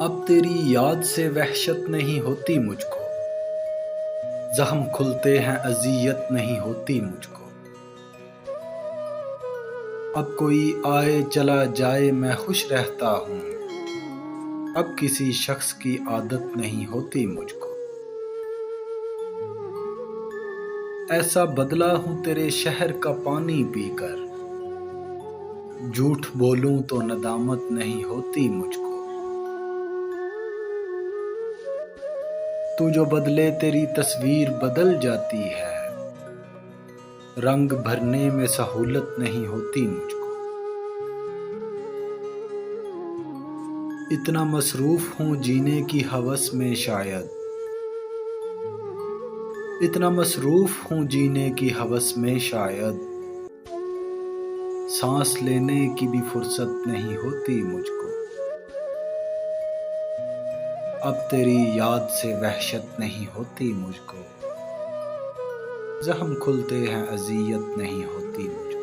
अब तेरी याद से वहशत नहीं होती मुझको, ज़ख्म खुलते हैं अज़ियत नहीं होती मुझको। अब कोई आए चला जाए मैं खुश रहता हूँ, अब किसी शख्स की आदत नहीं होती मुझको। ऐसा बदला हूँ तेरे शहर का पानी पीकर, झूठ बोलूं तो नदामत नहीं होती मुझको। तू जो बदले तेरी तस्वीर बदल जाती है, रंग भरने में सहूलत नहीं होती मुझको। इतना मसरूफ हूँ जीने की हवस में शायद, इतना मसरूफ हूँ जीने की हवस में शायद, सांस लेने की भी फुर्सत नहीं होती मुझको। अब तेरी याद से वहशत नहीं होती मुझको, ज़ख्म खुलते हैं अज़ियत नहीं होती मुझको।